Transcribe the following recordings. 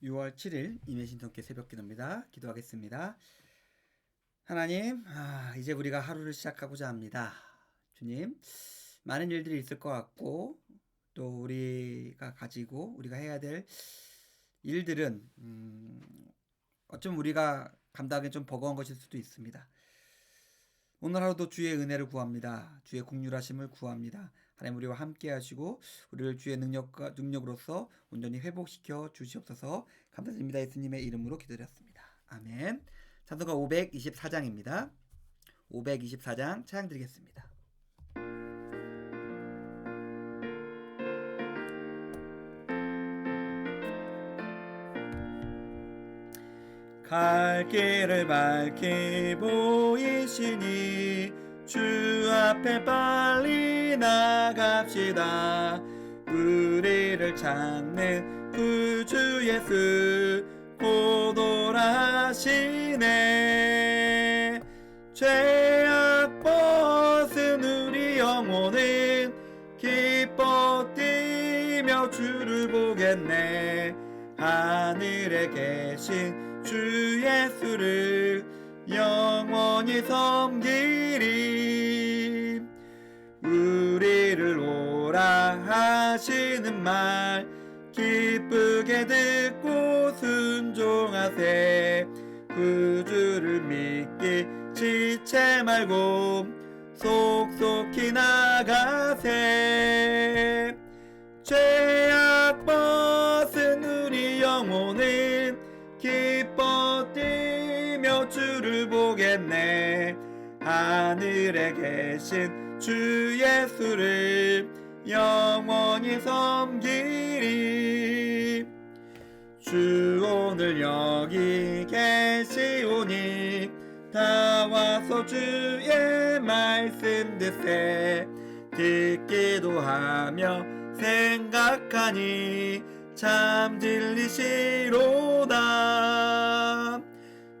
6월 7일 임예신통께 새벽기도입니다. 기도하겠습니다. 하나님, 이제 우리가 하루를 시작하고자 합니다. 주님, 많은 일들이 있을 것 같고 또 우리가 해야 될 일들은 어쩜 우리가 감당하기 좀 버거운 것일 수도 있습니다. 오늘 하루도 주의 은혜를 구합니다. 주의 긍휼하심을 구합니다. 하나님 우리와 함께 하시고 우리를 주의 능력으로서 온전히 회복시켜 주시옵소서. 감사드립니다. 예수님의 이름으로 기도드렸습니다. 아멘. 찬송가 524장입니다. 524장 찬양 드리겠습니다. 갈 길을 밝히 보이시니 주 앞에 빨리 나갑시다. 우리를 찾는 구주 예수 곧 오라 하시네. 죄악 벗은 우리 영혼은 기뻐 뛰며 주를 보겠네. 하늘에 계신 주 예수를 영원히 섬기리. 우리를 오라 하시는 말 기쁘게 듣고 순종하세. 구주를 믿기 지체 말고 속속히 나가세. 죄악 벗은 우리 영혼은 기뻐 뛰며 주를 보겠네. 하늘에 계신 주 예수를 영원히 섬기리. 주 오늘 여기 계시오니 다 와서 주의 말씀 듣세. 듣기도 하며 생각하니 참 진리시로다.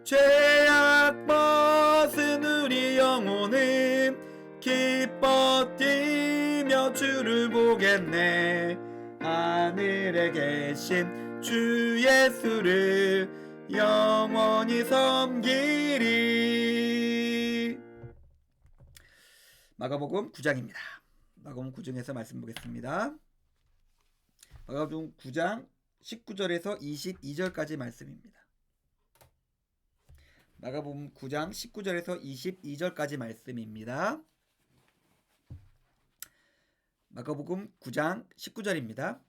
죄악 벗은 우리 영혼은 기뻐 뛰며 주를 보겠네. 하늘에 계신 주 예수를 영원히 섬기리. 마가복음 9장입니다. 마가복음 9장에서 말씀 보겠습니다. 마가복음 9장 19절에서 22절까지 말씀입니다. 마가복음 9장 19절에서 22절까지 말씀입니다. 마가복음 9장 19절입니다.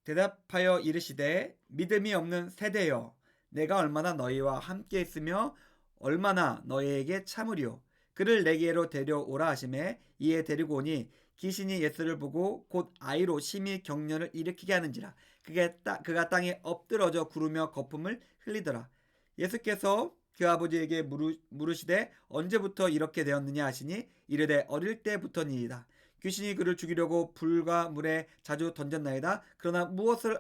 대답하여 이르시되 믿음이 없는 세대여, 내가 얼마나 너희와 함께 있으며 얼마나 너희에게 참으리요. 그를 내게로 데려오라 하시매 이에 데리고 오니 귀신이 예수를 보고 곧 아이로 심히 격려를 일으키게 하는지라. 그가 땅에 엎드러져 구르며 거품을 흘리더라. 예수께서 그 아버지에게 물으시되 언제부터 이렇게 되었느냐 하시니 이르되 어릴 때부터니이다. 귀신이 그를 죽이려고 불과 물에 자주 던졌나이다. 그러나 무엇을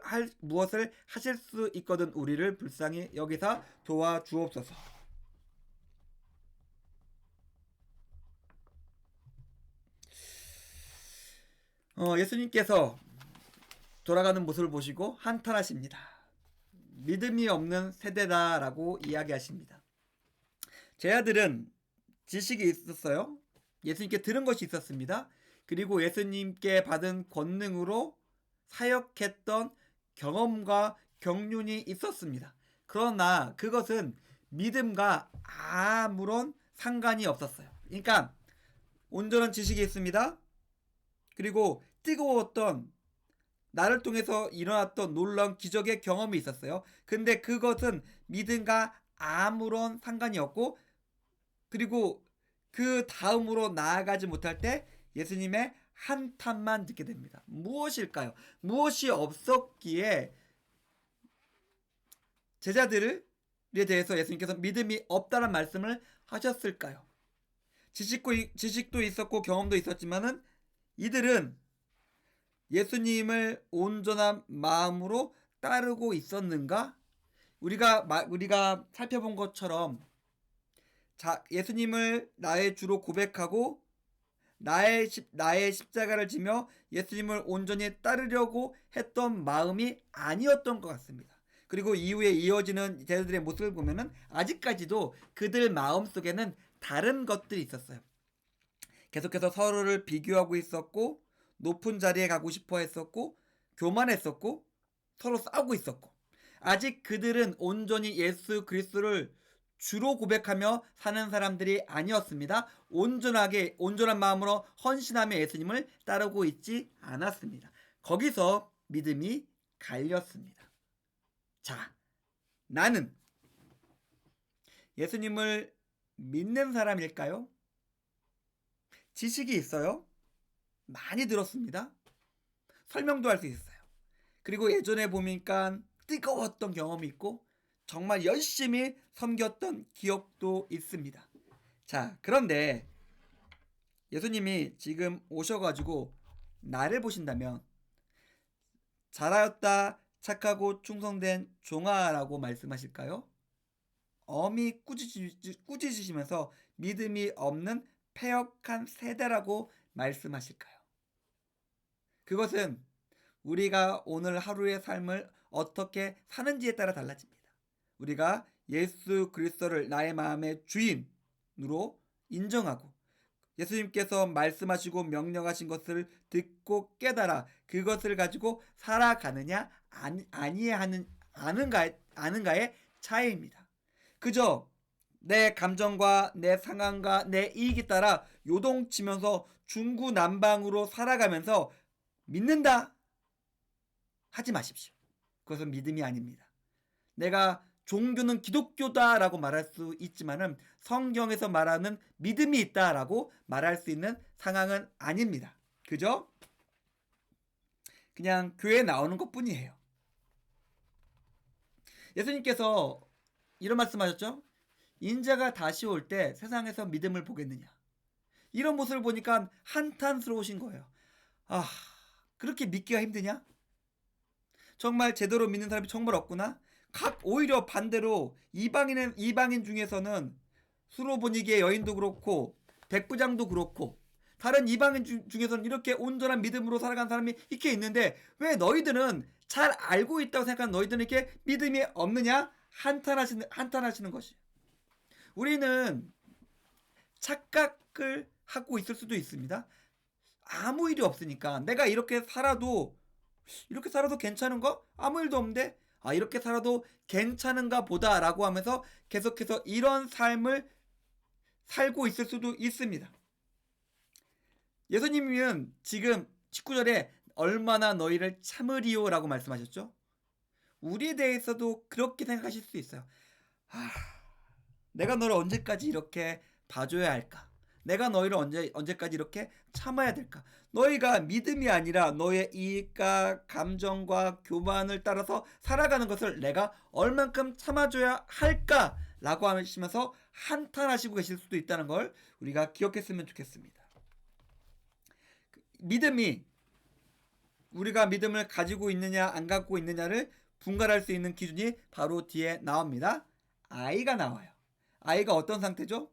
하실 수 있거든 우리를 불쌍히 여기사 도와주옵소서. 예수님께서 돌아가는 모습을 보시고 한탄하십니다. 믿음이 없는 세대다라고 이야기하십니다. 제 아들은 지식이 있었어요. 예수님께 들은 것이 있었습니다. 그리고 예수님께 받은 권능으로 사역했던 경험과 경륜이 있었습니다. 그러나 그것은 믿음과 아무런 상관이 없었어요. 그러니까 온전한 지식이 있습니다. 그리고 뜨거웠던 나를 통해서 일어났던 놀라운 기적의 경험이 있었어요. 근데 그것은 믿음과 아무런 상관이 없고, 그리고 그 다음으로 나아가지 못할 때 예수님의 한탄만 듣게 됩니다. 무엇일까요? 무엇이 없었기에 제자들에 대해서 예수님께서 믿음이 없다는 말씀을 하셨을까요? 지식도 있었고 경험도 있었지만은 이들은 예수님을 온전한 마음으로 따르고 있었는가? 우리가 살펴본 것처럼 예수님을 나의 주로 고백하고 나의 십자가를 지며 예수님을 온전히 따르려고 했던 마음이 아니었던 것 같습니다. 그리고 이후에 이어지는 제자들의 모습을 보면은 아직까지도 그들 마음속에는 다른 것들이 있었어요. 계속해서 서로를 비교하고 있었고, 높은 자리에 가고 싶어 했었고, 교만했었고, 서로 싸우고 있었고, 아직 그들은 온전히 예수 그리스도를 주로 고백하며 사는 사람들이 아니었습니다. 온전한 마음으로 헌신하며 예수님을 따르고 있지 않았습니다. 거기서 믿음이 갈렸습니다. 자, 나는 예수님을 믿는 사람일까요? 지식이 있어요? 많이 들었습니다. 설명도 할 수 있어요. 그리고 예전에 보니까 뜨거웠던 경험이 있고 정말 열심히 섬겼던 기억도 있습니다. 자, 그런데 예수님이 지금 오셔가지고 나를 보신다면 잘하였다 착하고 충성된 종아라고 말씀하실까요? 엄히 꾸짖으시면서 믿음이 없는 패역한 세대라고 말씀하실까요? 그것은 우리가 오늘 하루의 삶을 어떻게 사는지에 따라 달라집니다. 우리가 예수 그리스도를 나의 마음의 주인으로 인정하고 예수님께서 말씀하시고 명령하신 것을 듣고 깨달아 그것을 가지고 살아가느냐 아는가의 차이입니다. 그저 내 감정과 내 상황과 내 이익에 따라 요동치면서 중구난방으로 살아가면서 믿는다 하지 마십시오. 그것은 믿음이 아닙니다. 내가 종교는 기독교다라고 말할 수 있지만은 성경에서 말하는 믿음이 있다라고 말할 수 있는 상황은 아닙니다. 그죠? 그냥 교회에 나오는 것뿐이에요. 예수님께서 이런 말씀하셨죠? 인자가 다시 올 때 세상에서 믿음을 보겠느냐? 이런 모습을 보니까 한탄스러우신 거예요. 아, 그렇게 믿기가 힘드냐? 정말 제대로 믿는 사람이 정말 없구나. 오히려 반대로 이방인 중에서는 수로보니게 여인도 그렇고 백부장도 그렇고 다른 이방인 중에서는 이렇게 온전한 믿음으로 살아간 사람이 이렇게 있는데 왜 너희들은 잘 알고 있다고 생각하는 너희들은 이렇게 믿음이 없느냐? 한탄하시는 것이. 우리는 착각을 하고 있을 수도 있습니다. 아무 일이 없으니까 내가 이렇게 살아도 괜찮은가? 아무 일도 없는데 이렇게 살아도 괜찮은가 보다라고 하면서 계속해서 이런 삶을 살고 있을 수도 있습니다. 예수님은 지금 19절에 얼마나 너희를 참으리요라고 말씀하셨죠? 우리에 대해서도 그렇게 생각하실 수 있어요. 내가 너를 언제까지 이렇게 봐줘야 할까? 내가 너희를 언제까지 이렇게 참아야 될까? 너희가 믿음이 아니라 너의 이익과 감정과 교만을 따라서 살아가는 것을 내가 얼만큼 참아줘야 할까? 라고 하시면서 한탄하시고 계실 수도 있다는 걸 우리가 기억했으면 좋겠습니다. 믿음이 우리가 믿음을 가지고 있느냐 안 갖고 있느냐를 분간할 수 있는 기준이 바로 뒤에 나옵니다. 아이가 나와요. 아이가 어떤 상태죠?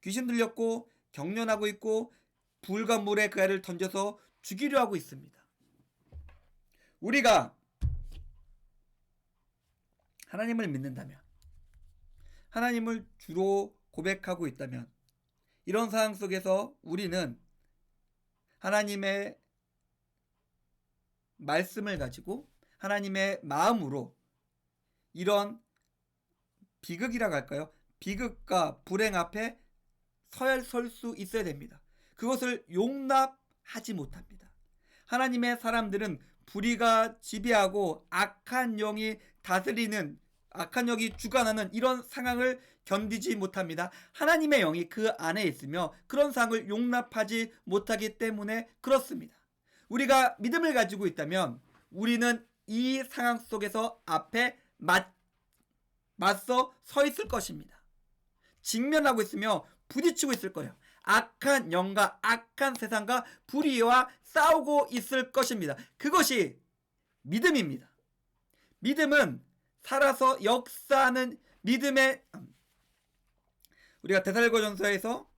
귀신 들렸고 경련하고 있고 불과 물에 그 아이를 던져서 죽이려 하고 있습니다. 우리가 하나님을 믿는다면, 하나님을 주로 고백하고 있다면 이런 상황 속에서 우리는 하나님의 말씀을 가지고 하나님의 마음으로 이런 비극이라고 할까요? 비극과 불행 앞에 설 수 있어야 됩니다. 그것을 용납하지 못합니다. 하나님의 사람들은 불의가 지배하고 악한 영이 주관하는 이런 상황을 견디지 못합니다. 하나님의 영이 그 안에 있으며 그런 상황을 용납하지 못하기 때문에 그렇습니다. 우리가 믿음을 가지고 있다면 우리는 이 상황 속에서 앞에 맞서 서 있을 것입니다. 직면하고 있으며 부딪히고 있을 거예요. 악한 영과 악한 세상과 불의와 싸우고 있을 것입니다. 그것이 믿음입니다. 믿음은 살아서 역사하는 믿음의 우리가 데살로니가전서에서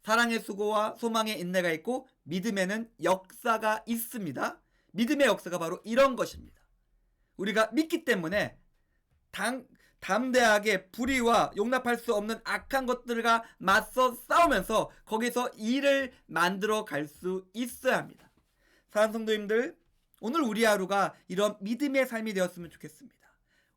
사랑의 수고와 소망의 인내가 있고 믿음에는 역사가 있습니다. 믿음의 역사가 바로 이런 것입니다. 우리가 믿기 때문에 담대하게 불의와 용납할 수 없는 악한 것들과 맞서 싸우면서 거기서 일을 만들어 갈 수 있어야 합니다. 사랑하는 성도님들, 오늘 우리 하루가 이런 믿음의 삶이 되었으면 좋겠습니다.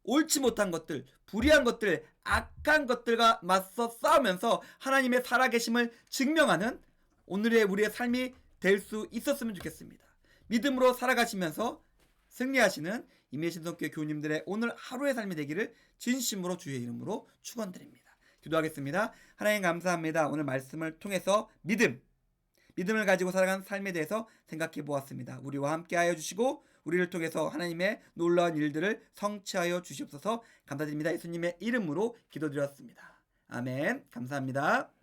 옳지 못한 것들, 불의한 것들, 악한 것들과 맞서 싸우면서 하나님의 살아계심을 증명하는 오늘의 우리의 삶이 될 수 있었으면 좋겠습니다. 믿음으로 살아가시면서 승리하시는 임예신성교회 교우님들의 오늘 하루의 삶이 되기를 진심으로 주의 이름으로 축원드립니다. 기도하겠습니다. 하나님 감사합니다. 오늘 말씀을 통해서 믿음을 가지고 살아가는 삶에 대해서 생각해 보았습니다. 우리와 함께 하여 주시고 우리를 통해서 하나님의 놀라운 일들을 성취하여 주시옵소서. 감사드립니다. 예수님의 이름으로 기도드렸습니다. 아멘. 감사합니다.